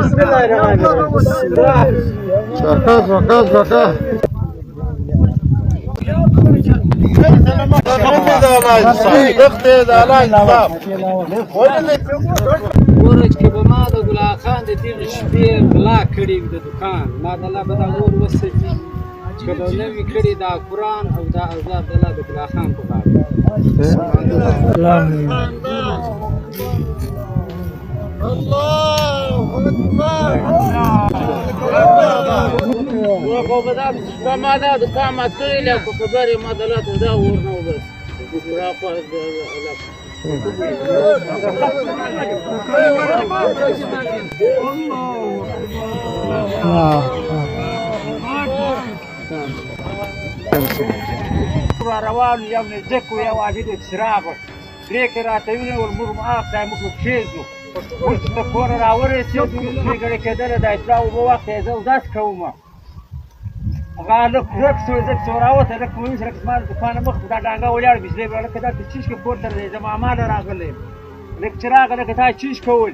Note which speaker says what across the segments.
Speaker 1: بسم الله الرحمن الرحيم. شكا
Speaker 2: ورج کې به ما د ګلا خان د دې شپې غلا کړي د دکان ما د الله به دا ور وسېږي چې به نوې کړي دا قرآن او دا اوزار د الله د ګلا خان په کار الله ما دا دکان ما کړی له په خبرې ما دلته دا ور نه وبس روان یو نزدیک و یو عابد چراغ درې کې راته ویل ولمر معاف دا موږ کېږو اوس د کور راورسېدو دوې ګړۍ کېدله د اطلاع اوبه وخت یې زه اودس کوم هغه لږ ورک شو زه چې راوته لږ پولیس لږ زما د دوکانه مخ دا ډانګه ولاړ بجلۍ به لکه دا ته چیش کې کور ته راځې زه ماما له راغلی یم لږ چې راغله که تا چیش کول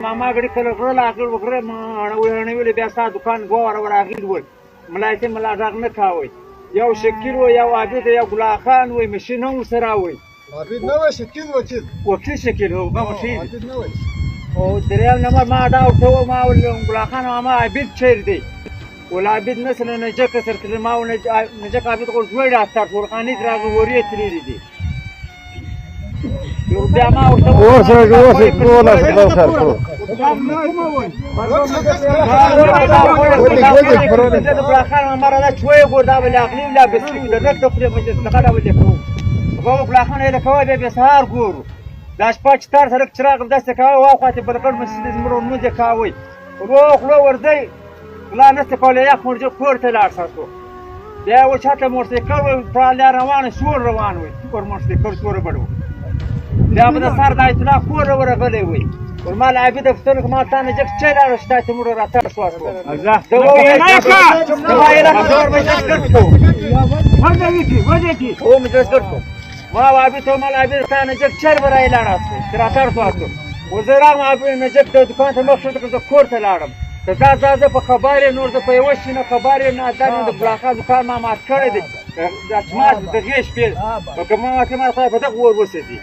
Speaker 2: ماما ګړي کله غره لاغړ وغره اړویلې بیا ستا دوکان ګوره ورغلي ول ملا یې ملا غږ نه کاوی یو شکیل و یو عابد یو ګلا خان وی مشین هم ورسره وی
Speaker 1: عابد نه وی شکیل
Speaker 2: وکیل شکیل هو هغه وکیل او درېیم نمبر ما دا ورته وویل ما ویل ګلا خان ماما عابد چیرې دی والعابد مثلا نجك كسرت الماء ونجك عابد قول زوير عطار فرقاني دراغ وريه تريدي دي يربع ما وصل ولا خان مره شويه ګوردا بل اخلي لا بسكي د نک تخري مجلس لخدا ولې کوو هغه بلاخان له کوي به سهار ګورو دا شپه چې تر سره چراغ داسې کوي واخواته بلکړ مسجد زمرو نو دې کوي روح لو وردی لا نسته کوله یا خورجو کور ته لاړ ساتو بیا و چاته موټرسایکل و پراله روانه شور روان وي کور موټرسایکل شور بړو بیا به د سر د اطلاع کور ورغلی وي ورمال عابد فتر ما تا نه جک چیرې راځه ته مور راته شو الله دا وایي راځه مجلس کړو وځي کی او مجلس کړو ما عابد ته مال عابد تا نه جک چیرې ورای لاړ راته شو وزرا ما عابد نه جک د دکان ته مخ شو کور ته لاړم دا زه په خبرې نور د په یوه شي نه خبرې نه دا د بلاخا دکان ما مات کړی دی دا چې ما د دغې شپې که ما ماتې ما خدای په دغه ور وسېدي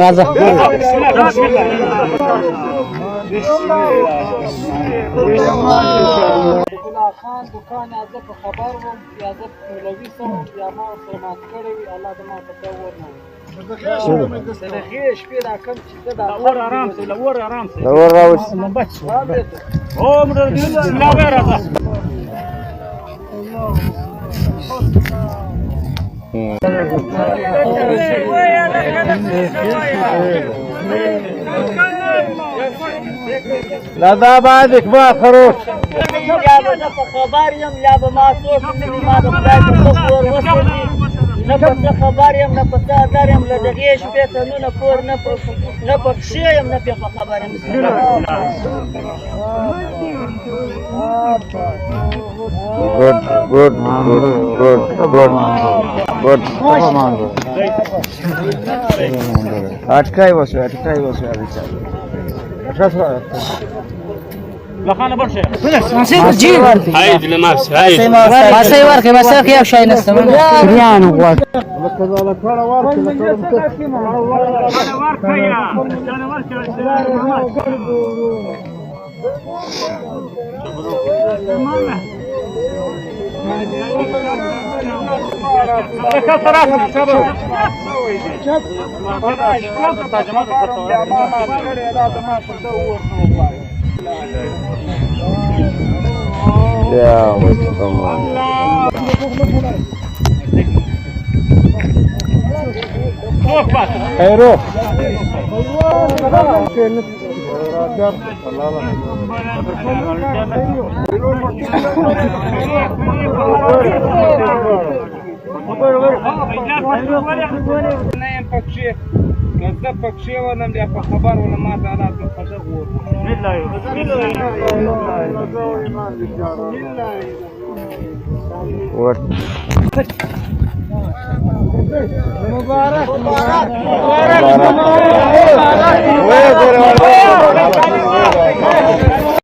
Speaker 3: راځه
Speaker 2: خان دکان زه په خبر وم یا زه مولوي سم یا ما ورسره مات کړی وي الله د ما په ته ور نه د دغې شپې دا کم چې زه دا ور ارام سي له ور ارام سي
Speaker 3: ور راوځي
Speaker 2: او مړه لا غره ده
Speaker 3: لا دا بعدك ما خروج
Speaker 2: یا به زه په خبر یم یا به ما څوک ما د خدای په ور وسېږي نه په څه خبر یم نه په څه ادر یم له دغې شپې ته نه کور نه په پښې یم نه پې په خبر یم
Speaker 3: good اٹکای وسو
Speaker 2: لخانه برشه
Speaker 4: هاي دلماس هاي
Speaker 3: ما سيوار كما ساق يا شاي نستمر ريان وقت يا الله خيرو
Speaker 2: زه پکښې ولم بیا په خبر ولم ما ته حالات په دغه وور
Speaker 3: مبارک